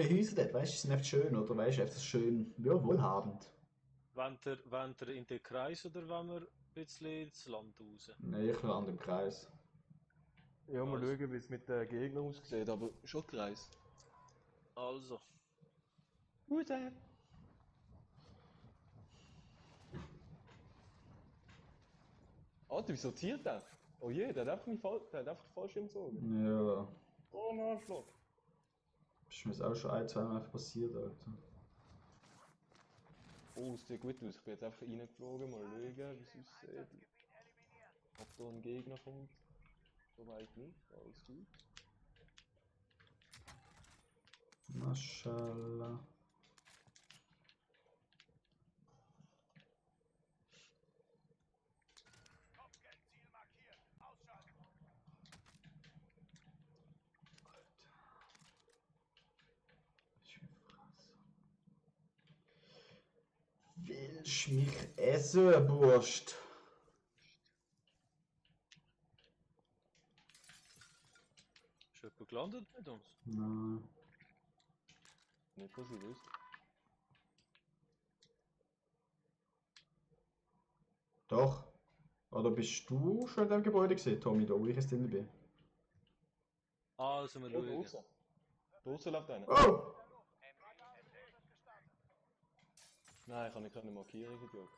schönen Häuser dort, weißt du, die sind einfach schön, oder? Weißt du, einfach schön, ja, wohlhabend. Wollt ihr in den Kreis oder wollen wir ein bisschen ins Land raus? Nein, ich lande im Kreis. Ja, mal Also, schauen, wie es mit den Gegnern aussieht, aber schon Kreis. also. Gute. Alter, wie sortiert der? Oh je, der hat einfach, der hat einfach den Fallschirm gezogen. Ja, Oh, ein Arschloch. ist mir jetzt auch schon ein, zwei Mal einfach passiert, Alter. Oh, es sieht gut aus. Ich bin jetzt einfach reingeflogen, mal schauen, wie es aussieht. Ob da ein Gegner kommt. Soweit nicht, alles gut. Maschallah. Willst du mich essen, Burst? Ist jemand gelandet mit uns? Nein. Nicht, dass ich wüsste. Doch. Oder bist du schon in dem Gebäude gesehen, Tommy, da wo ich jetzt drin bin? Also, wir Ja, schauen. draußen. Draußen läuft einer. Oh! Nein, ich kann nicht keine Markierung, Idiot.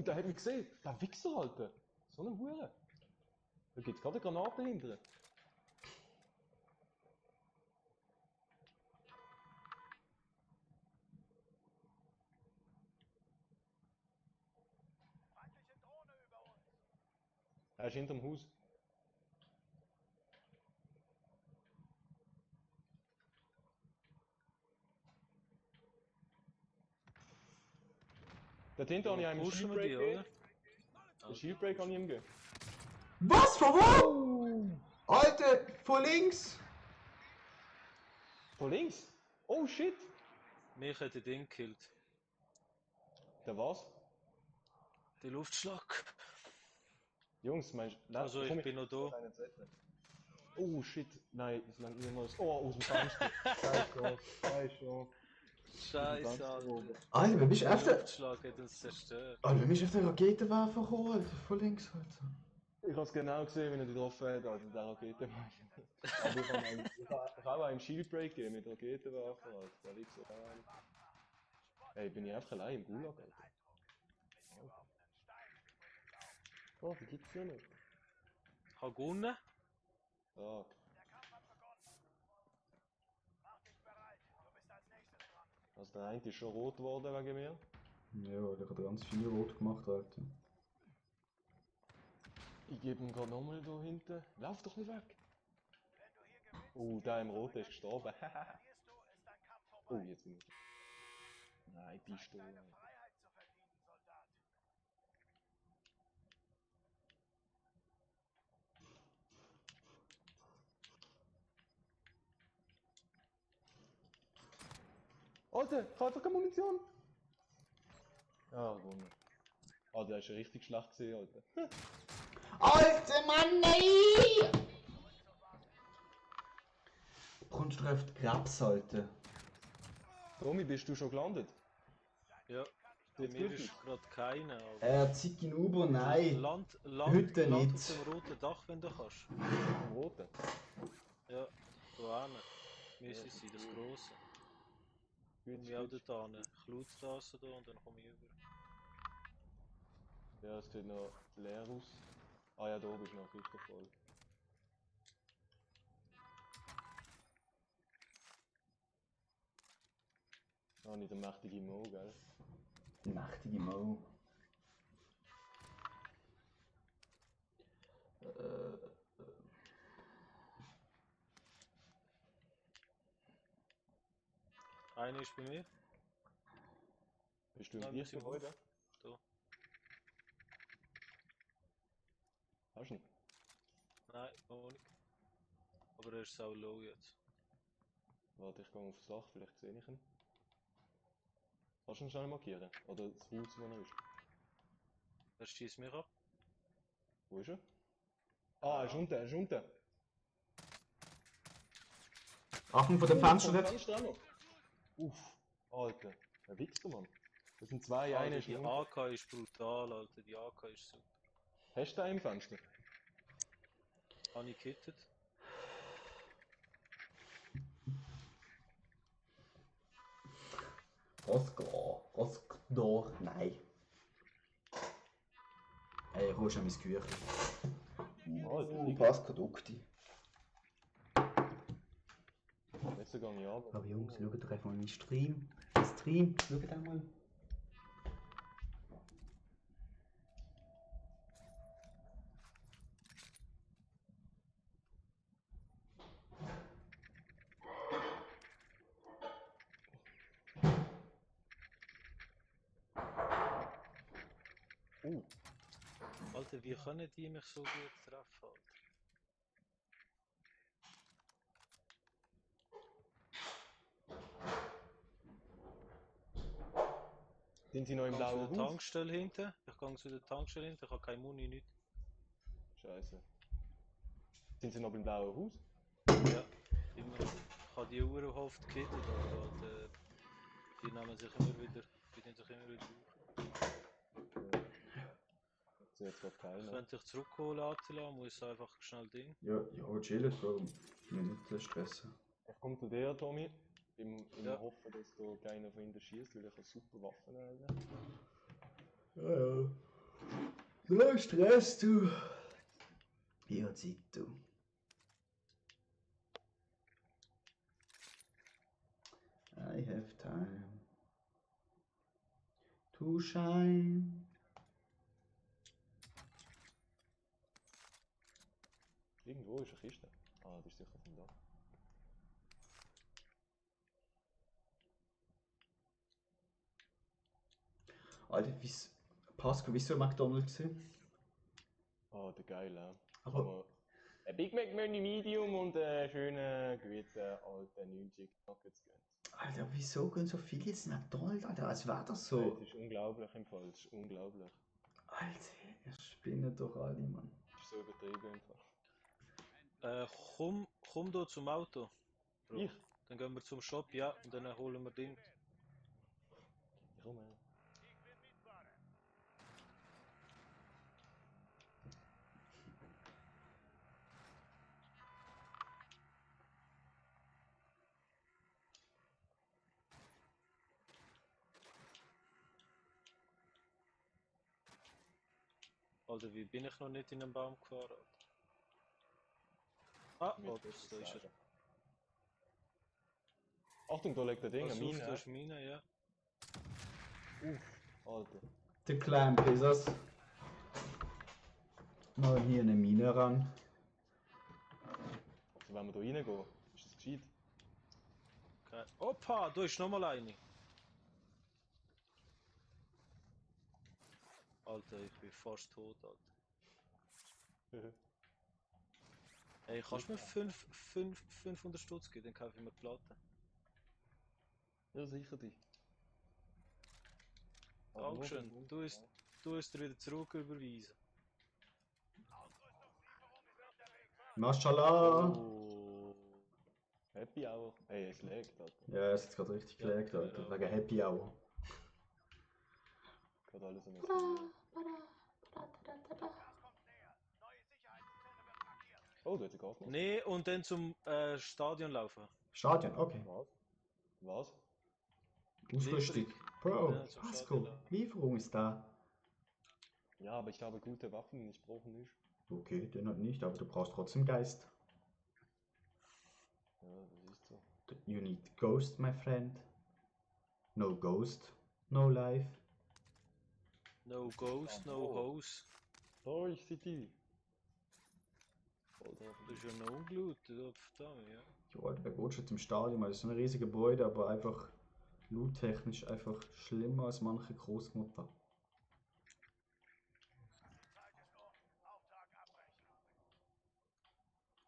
Der hat mich gesehen. Der Wichser, Alter. So eine Hure. Da gibt's gerade eine Granate hinterher. Er ist hinterm Haus. Dort hinten habe ich einem Pushen wir Shieldbreak die, gegeben. oder? Den Shieldbreak habe ich ihm gegeben. Was? Von wo? Alter, von links! Von links? Oh shit! Mich hat der Ding gekillt. Der was? Der Luftschlag. Jungs, meinst du... Also, ich bin noch da. Oh shit, nein, das langt niemals. Oh, aus dem Fenster. Scheiß schon. Scheiße, Alter. Alter, wer bist du Der öfter? Luftschlag hat uns zerstört. Alter, wer bist du öfter Raketenwerfer gekommen, Alter? Von links, Alter. Ich habe es genau gesehen, wenn er die getroffen hat, also der Raketenwerfer. Aber ich habe auch einen Shieldbreak gegeben mit Raketenwerfer, also der Wichser auch einen. Ey, bin ich einfach allein im Gulag, Alter. Oh, die gibt's ja nicht. Ich habe gewonnen. Ah, also der eine ist schon rot geworden wegen mir. Ja, der hat ganz viel rot gemacht, Alter. Ich gebe ihm gerade nochmal da hinten. Lauf doch nicht weg! Oh, der im Roten ist gestorben. Oh, jetzt bin ich. Nein, Pistole. Alter, ich habe einfach keine Munition! Ah, Wunder. Ah, der ist ja richtig schlecht gesehen, Alter. Alter Mann, nein! Kommst du auf die Krebs, Alter? Tommy, bist du schon gelandet? Ja. Bei Jetzt mir gültig? ist gerade keiner. Aber Zick Uber, nein. Land Heute auf nicht. dem roten Dach, wenn du kannst. Im Roten? Ja, da hinten. Müssen sie, das grosse. Komm ich auch dort hin. Ich loote das da und dann komme ich über. Ja, es sieht noch leer aus. Ah ja, da oben ist noch Kiste voll. Ah, nicht der mächtige Mo, gell? Die mächtige Mo. Einer ist bei mir. Bist du im Nein, wir sind Biergebäude? auf. Da. Hast du ihn? Nein, noch nicht. Aber er ist sau low jetzt. Warte, ich gehe aufs Dach, vielleicht sehe ich ihn. Kannst du ihn schnell markieren? Oder das Haus, wo er ist? Er schießt mich ab. Wo ist er? Ah, er ist unten, er ist unten! Achtung von dem Fenster Vom dort. Fenster auch noch! Uff, Alter. Ein Wichser, Mann. Das sind zwei, Alter, eine ist die unten. AK ist brutal, Alter. Die AK ist super. Hast du da im Fenster? Habe ich gehittet? Oscar, nein. Ey, holst du mein Küchlein? Alter, Pascal Dukti. Jetzt gehe ich runter. Aber Jungs, schaut doch einfach mal meinen Stream. Schaut einmal. Alter, wie können die mich so gut treffen, Alter? Sind sie noch im Ich gehe zu blauen der Haus? Tankstelle hinten. Ich habe keine Muni, nichts. Scheiße. Sind sie noch beim blauen Haus? Ja, immer. Ich habe die Uhr oft gehittet, aber Alter, die nehmen sich immer wieder, die nehmen sich immer wieder auf. Ich sehe jetzt gerade Ich keinen. könnte dich zurückholen, Attila, muss einfach schnell Ding. Ja, chillen, Bro. Nicht stressen. Ich komme zu dir, Tommy. Im Ja. Hoffen, dass da keiner von ihnen schießt, weil ich eine super Waffe habe. Ja. No Stress, du. Ich habe Zeit, du. I have time to shine. Irgendwo ist eine Kiste. Ah, die ist sicher von da. Alter, Pascal, wieso McDonald's gewesen? Ah, der geile. Aber Ein Big Mac Menü Medium und einen schönen, guten, alten 90 Nuggets gönnt. Alter, wieso gehen so viele jetzt nach McDonald's, Alter? Als wäre das Es so. ist unglaublich im Fall, es ist unglaublich. Alter, ihr spinnt doch alle, Mann. Es ist so übertrieben im Fall. Komm da zum Auto. Bro. Ich? Dann gehen wir zum Shop, ja, und dann holen wir Ding. Ich komme. Alter, wie bin ich noch nicht in den Baum gefahren? Alter? Ah, Mir ups, ist da das ist er. sagen. Achtung, da liegt der Ding, Pass eine auf, Mine. da ist Mine, ja. Alter. Der Clamp ist es. Mal hier eine Mine ran. Also wenn wir da reingehen, ist das gescheit? Okay. Opa, da ist nochmal eine. Alter, ich bin fast tot, Alter. Hey, kannst du mir 500 Stutz geben, dann kaufe ich mir Platte. Ja, sicher dich. Dankeschön, du hast dir wieder zurück überweisen. Mashallah. Oh. Happy Hour. Hey, es laggt, Alter. Ja, es hat gerade richtig Ja, gelegt, Alter. ja. Wegen Happy Hour. Gerade alles am Eskalieren. Oh, da hat sie Gas gemacht. Nee, und dann zum Stadion laufen. Stadion, okay. Was? Was? Ausrüstung. Lieferung. Bro, Ja, zum Pascal, Stadion laufen. Lieferung ist da. Ja, aber ich habe gute Waffen, ich brauche nicht. Okay, den halt nicht, aber du brauchst trotzdem Geist. Ja, das ist so. You need Ghost, my friend. No Ghost, no life. No Ghost, no Oh. Hose. Story City. Das ist ja noch ungelootet, verdammt, ja. Ja, Alter, wer geht schon zum Stadion? Das ist so ein riesiges Gebäude, aber einfach loottechnisch einfach schlimmer als manche Großmutter.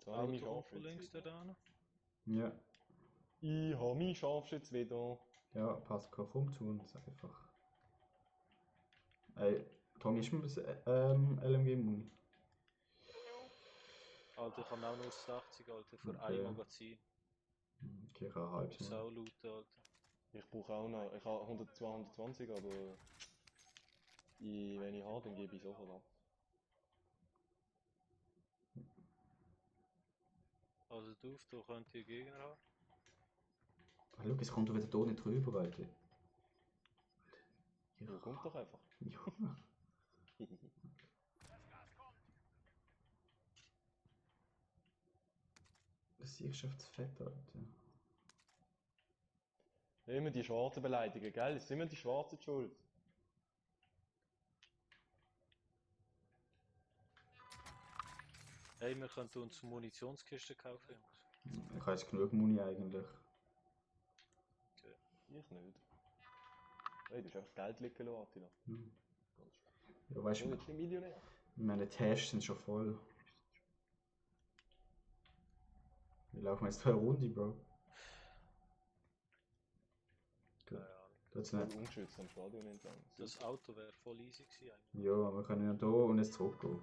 Da habe ich mich Auto links Scharfschütze da wieder. dran. Ja, Ich habe mich Scharfschütze wieder. ja, Pascal, komm zu uns einfach. Ey, Tommy, ist mir das LMG-Muni? Alter, ich habe auch nur 60, Alter, für Okay. ein Magazin. Okay, ich habe halb. Sau looten, Alter. Ich brauche auch noch. Ich habe 100, 220, aber wenn ich habe, dann gebe ich sofort ab. Also du könnt die Gegner haben. Ah, schau, es kommt doch wieder hier nicht rüber, Alter. Ja, kommt doch einfach. Junge. Das ist echt fett, Alter. Immer die Schwarzen beleidigen, gell? Es sind immer die Schwarzen die schuld. Hey, wir könnten uns Munitionskisten kaufen, Jungs. Ich habe jetzt genug Muni eigentlich. Okay. Ich nicht. Hey, du hast einfach das Geld liegen lassen, Attila. Hm. Ganz schön. Ja, weißt Du du, bist nicht Millionär. meine Tasks sind schon voll. Wir laufen jetzt 2 Runden, Bro. Keine Ahnung. Jetzt Voll nicht. ungeschützt am Stadion entlang. Das Auto wäre voll easy gewesen eigentlich. Ja, wir können ja hier und jetzt zurückgehen.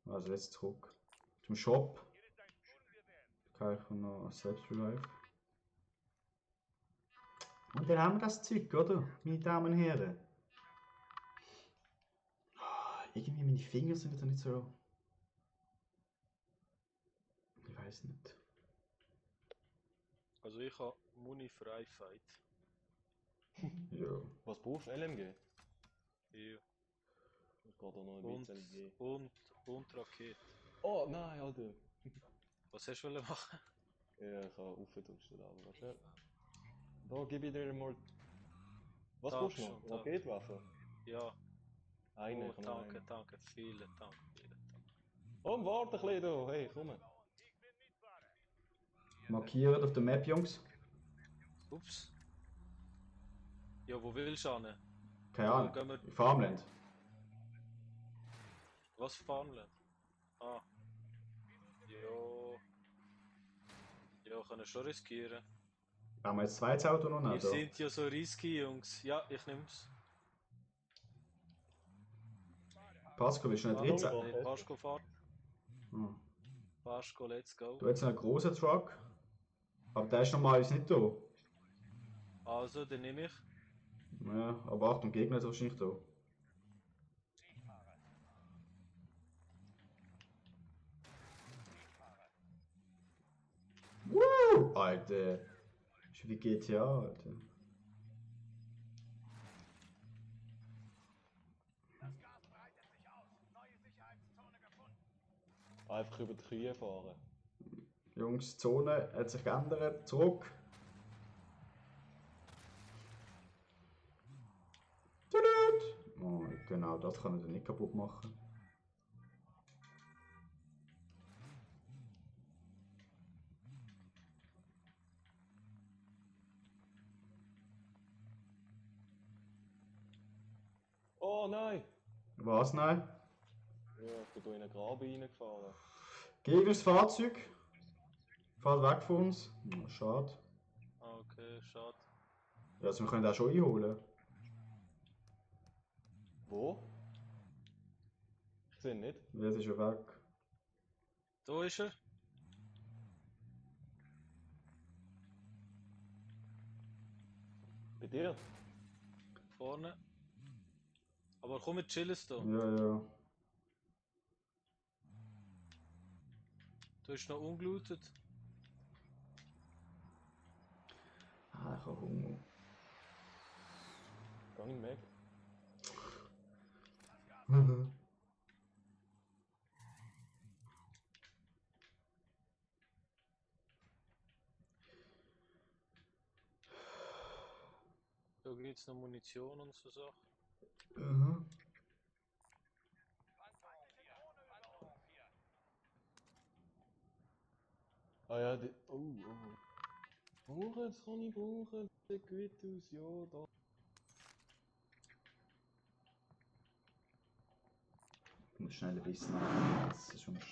Also jetzt zurück. Zum Shop. Kann ich noch selbst Revive. Und dann haben wir das Zeug, oder? Meine Damen und Herren. Irgendwie meine Finger sind wieder nicht so. Ich weiß nicht. Also ich habe Muni für ein Fight. Ja. Was brauchst du? LMG? Ja. Ich gehe da noch ein Und, bisschen gehen. und Rakete. Oh nein, Alter! Was hast du wollen machen? Ja, ich habe aufgedrückt, aber warte. Da gebe ich dir mal. Was brauchst du noch? Dankeschön, danke. Raketwaffe? Ja. Eine, Oh, ich habe noch danke, eine. danke. Vielen Dank, vielen Dank. Oh, warte ein bisschen da, hey, komm. Markiert auf der Map, Jungs. Ups. Ja, wo willst du hin? Keine Wo Ahnung. gehen wir? Farmland. Was Farmland? Ah. Ja. Ja, können schon riskieren. Haben wir jetzt 2 Auto noch Wir nicht? Oder? sind ja so risky, Jungs. Ja, ich nehm's. Pascal, willst du nicht Ah, Ritz? Dominik. Nee, Pasco fahrt. Hm. Pasco, let's go. Du hast einen großen Truck. Aber der ist normalerweise nicht da. Also, den nehme ich. Ja, aber Achtung, Gegner ist wahrscheinlich da. Woo! Alter. Ist wie GTA, Alter. Einfach über die Kühe fahren. Jungs, die Zone hat sich geändert. Zurück. Tudut. Oh, genau, das kann ich nicht kaputt machen. Oh nein! Was? Nein? Ja, ich bin hier in einen Graben reingefahren. Gegneres Fahrzeug. Fahrt weg von uns. Oh, schade. Ah, okay, schade. Ja, also wir können den schon einholen. Wo? Ich sehe ihn nicht. Jetzt ist er weg. Da ist er. Bei dir? Vorne. Aber komm, wir chillen da. Ja, ja. Du hast noch ungelootet. Ah, ich habe Hunger. Geh ihn weg. Da gibt's noch Munition und so Sachen. Mhm. Ah ja, die. Oh, oh. Brauchen, das kann ich brauchen. Sieht gut aus, ja, da. Ich muss schnell ein bisschen nachmessen, sonst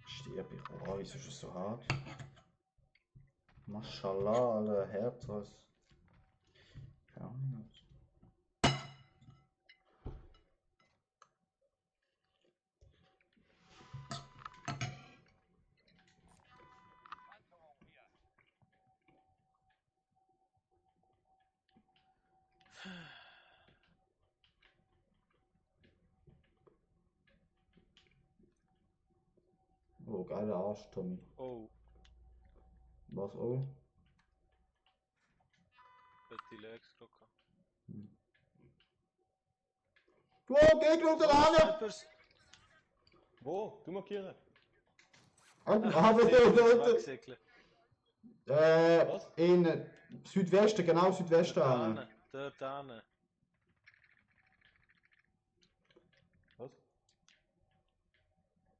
sterbe ich. Oh, wieso ist es so hart? Mashallah, Alter, Herz was. Keine Ahnung. Oh, geiler Arsch, Tommy. Oh, Was auch? hat die Legs gerade gehabt. Wow, Gegner unter der Hand! Snipers! Wo? Du markieren. Wegsäckeln. Was? In Südwesten, genau Südwesten. Dort an. hinten, dort hinten. Was?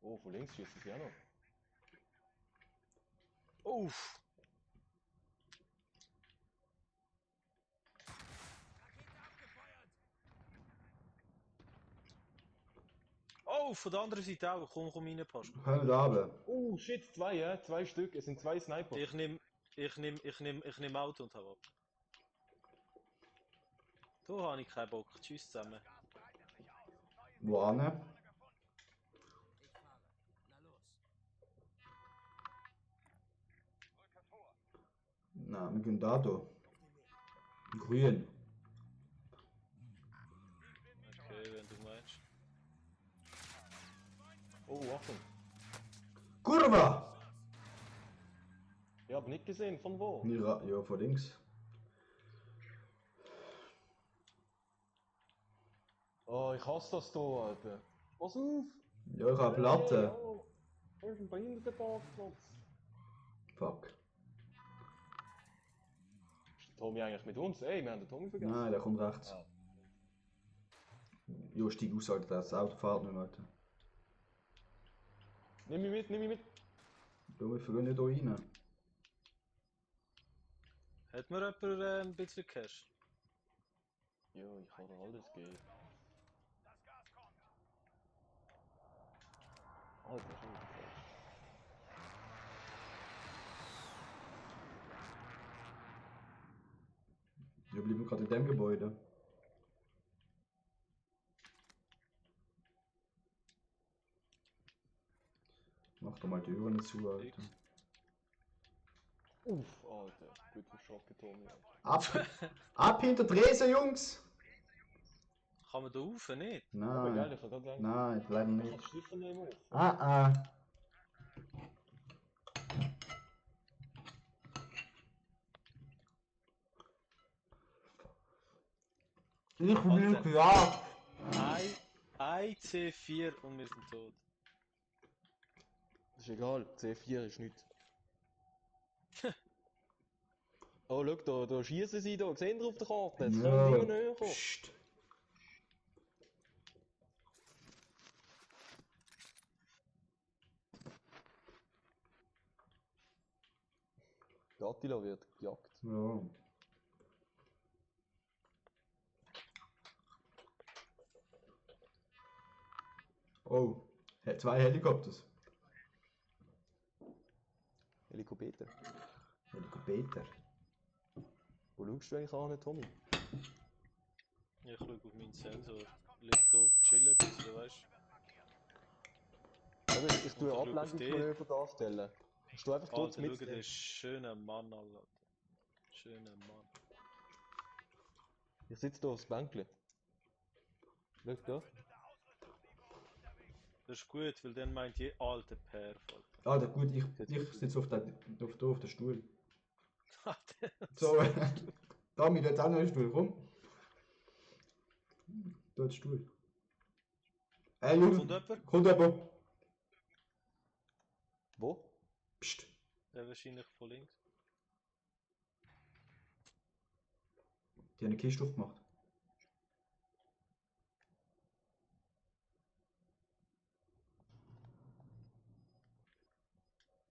Oh, von links schießt sie auch noch. Uff! Oh, von der anderen Seite auch. Komm rein, passt. Können wir runter. Oh shit, zwei, ja? Zwei Stück. Es sind zwei Sniper. Ich nehm Auto und hau ab. Da habe ich keinen Bock. Tschüss zusammen. Wo an? Na, wir gehen da. Grün. Okay, wenn du meinst. Oh, Achtung. Kurva! Ich hab nicht gesehen, von wo? Ja, von links. Oh, ich hasse das hier, Alter. Pass auf! Ja, ich habe Platte. Oh, das ist ein Behindertenparkplatz. Fuck. Ist der Tommy eigentlich mit uns? Ey, wir haben den Tommy vergessen. Nein, der kommt rechts. Ah. Jo, steig aus, Alter. Das Auto fährt nicht mehr, Alter. Nimm mich mit, nimm mich mit. Du, wir gehen nicht hier rein. Hat mir jemand ein bisschen Cash? Jo, ich kann dir alles geben. Alter, schon wieder falsch. Wir bleiben gerade in dem Gebäude. Mach doch mal die Türen zu, Alter. Uff, Alter. Gut verschrocken, Tommy. Ab! Ab hinter Tresen, Jungs! Kann man da rauf? Nicht? Aber geil, Nein. ich kann gerade sagen. Nein, leider Ich nicht. kann sicher nicht mehr auf. Ah. Ich bin Alter. klar. Ein C4 und wir sind tot. Das ist egal, C4 ist nichts. Oh, schau, da schießen sie da. Sehen Sie auf der Karte? Jetzt können sie immer näher kommen. Psst. Der Attila wird gejagt. Ja. Oh, zwei Helikopters. Helikopter. Helikopter. Wo schaust du eigentlich an, Tommy? Ich schaue auf meinen Sensor. Liegt da chillen ein bisschen, weißt du? Also ich tue Und dann Ablenkungsmanöver darstellen. Ich tue einfach dort Alter, mit. schau den schönen Mann an, Alter. Schöner Mann. Ich sitze hier aufs Bänkchen. Schau da. Das ist gut, weil dann meint je alte Perfekt. Alter, gut, ich sitze auf der Stuhl. Alter. So, Tommy, du hast auch noch einen Stuhl, komm. Du hast Stuhl. Jungs, Kommt jemand? kommt jemand. Wo? Psst. Der wahrscheinlich von links. Die haben eine Kiste aufgemacht.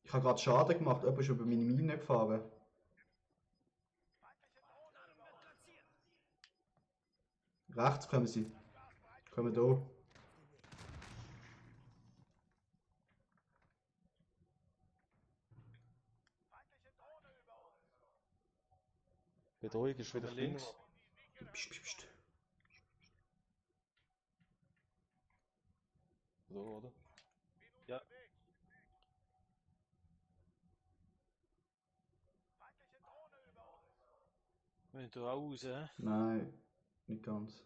Ich habe gerade Schaden gemacht, jemand ist über meine Mine gefahren. Rechts kommen sie. Kommen da. Bedrohung ist wieder Kommen links. Psst, psst, psst. So, oder? Ja. Wenn du auch raus, hä? Nein, nicht ganz.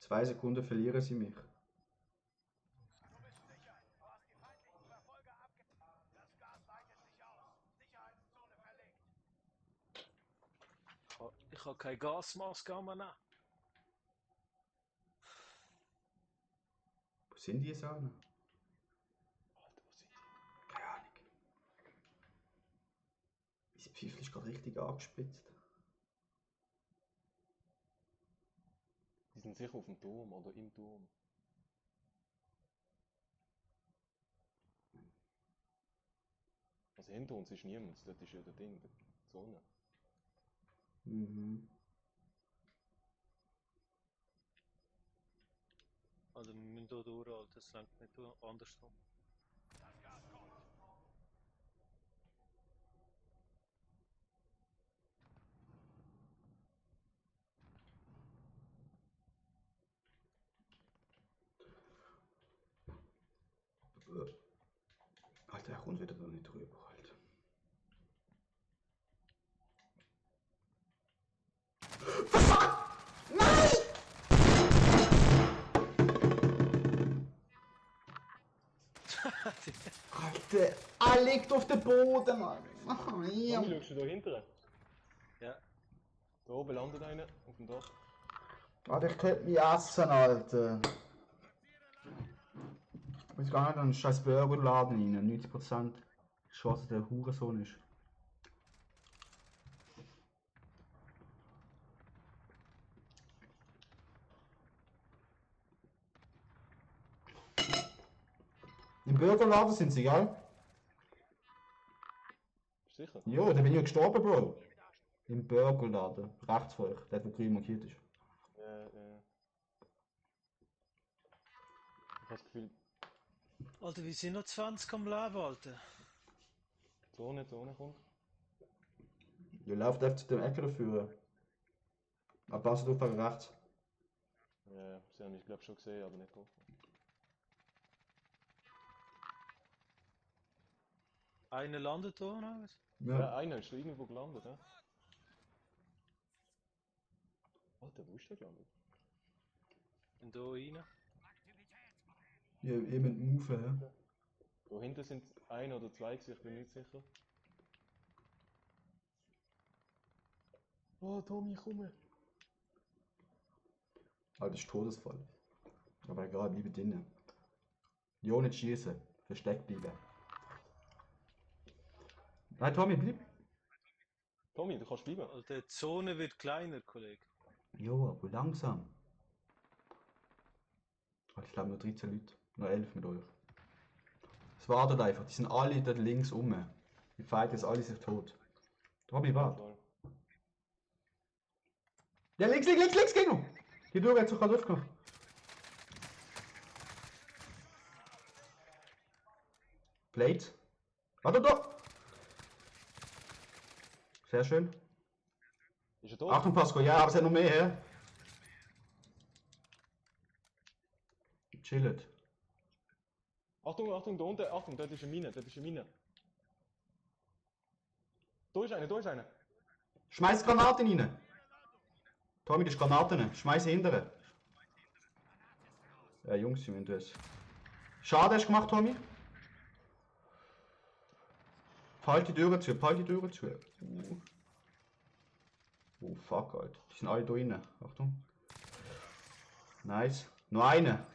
2 Sekunden verlieren sie mich. Ich habe keine Gasmaske an mir. Wo sind die Sahne? Alter, wo sind die? Keine Ahnung. Mein Pfeifel ist gerade richtig angespitzt. Die sind sicher auf dem Turm oder im Turm. Also hinter uns ist niemand, dort ist ja der Ding, die Sonne. Mhm. Also wir müssen hier durchhalten, das lenkt nicht andersrum. Alter, er kommt wieder da nicht rüber, Alter. Alter, er liegt auf dem Boden, Mann. Ja. Mami, schaust du da hinten? Ja. Da oben landet einer, auf dem Dach. Alter, ich könnte mich essen, Alter. Ich weiß gar nicht, einen scheiß Burgerladen rein. 90% Chance, der Hurensohn ist. Im Burgerladen sind sie, gell? Bist du sicher? Jo, da bin ich ja gestorben, Bro. Im Burgerladen. Rechts von euch, der wo grün markiert ist. Ja. Ich habe das Gefühl, Alter, wir sind noch 20 am Leben, Alter. Zone kommt. Ihr lauft einfach zu dem Ecke dafür. Aber passt auf wegen rechts. Ja, sie haben mich glaube schon gesehen, aber nicht getroffen. Einer landet hier noch was? Ja, einer ist da irgendwo gelandet, hä? Alter, wo ist der gelandet? Und hier rein. Ihr müsst move, hä? Da hinten sind ein oder zwei, ich bin nicht sicher. Oh, Tommy, komm! Alter, das ist Todesfall. Aber egal, bleibe drinnen. Jo, nicht schießen. Versteckt bleiben. Nein, Tommy, bleib. Tommy, du kannst bleiben. Alter, die Zone wird kleiner, Kollege. Jo, aber langsam. Ich glaube nur 13 Leute. Noch 11 mit euch. Es wartet einfach, die sind alle dort links rum. Die fighten jetzt alle sich tot. Tommy, warte. Voll. Ja, links, Gino! Die Tür hat sich gerade aufgemacht. Blade. Warte doch! Sehr schön. Ist er tot? Achtung, Pasco, ja, aber es hat noch mehr, hä? Chillet. Achtung, da unten, Achtung, dort ist eine Mine, Da ist einer. Schmeiß Granaten rein! Tommy, das ist Granaten, schmeiß hinterher. Ja, Jungs, wir müssen das. Schade hast du gemacht, Tommy. Halt die Türen zu, Oh fuck, Alter. Die sind alle da drinnen. Achtung. Nice. Nur eine.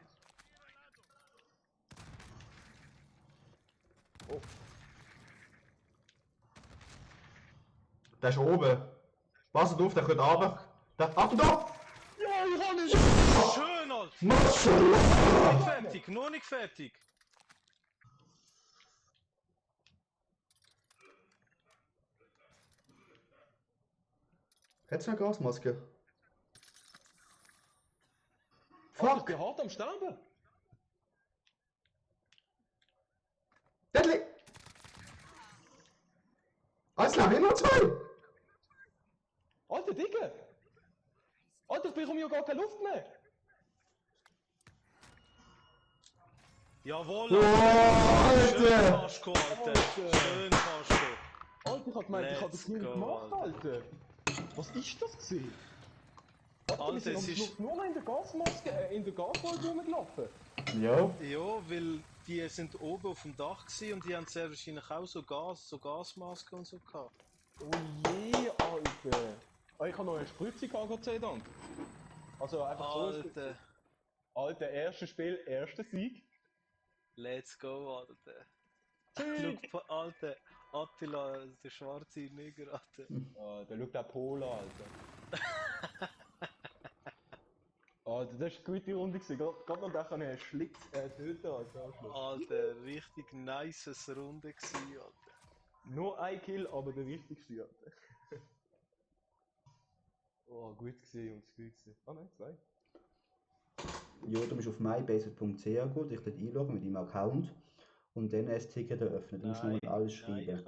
Oh. Der ist oben. Passt auf, der kommt runter. Achtung da! Ja, ich kann nicht! Schön, Alter! Maschallah! Noch nicht fertig! Hättest du eine Gasmaske? Alter, ich Fuck! bin hart am Sterben! Deadly! Alles klar, wir nur zwei! Alter, Digga! Alter, ich bekomme ja gar keine Luft mehr! Jawohl! Oh, Schön Alter! kannst du, Alter! Schön kannst du! Alter, ich hab gemeint, ich hab das Let's nicht go, gemacht, Alter. Alter! Was ist das gewesen? Alter, wir sind Alter, am es ist... Schluss nur noch in der Gasmaske, in der Gaswolke rumgelaufen. Ja. Ja, weil die sind oben auf dem Dach gewesen und die haben sehr wahrscheinlich auch so Gasmasken und so gehabt. Oh je, Alter. Oh, ich habe noch eine Spritze gehabt, Gott sei Dank. Also einfach so. Alter, Alter, erstes Spiel, erster Sieg. let's go, Alter. Sieg! Schau, Alter, Attila, der schwarze Nigger, Alter. Alter, schau den Polo, Alter. Alter, das war eine gute Runde gewesen. Gerade noch den kann ich einen Schlitz töten, Alter. am Schluss. Alter, richtig nices Runde gewesen, Alter. Nur ein Kill, aber der wichtigste, Alter. Oh, gut gewesen, Jungs, gut gewesen. Ah nein, 2. Ja, du musst auf mybasic.ch gehen, dich dort einloggen mit deinem Account und dann ein Ticket eröffnen. Du musst Nein, nur alles nein, schreiben. ich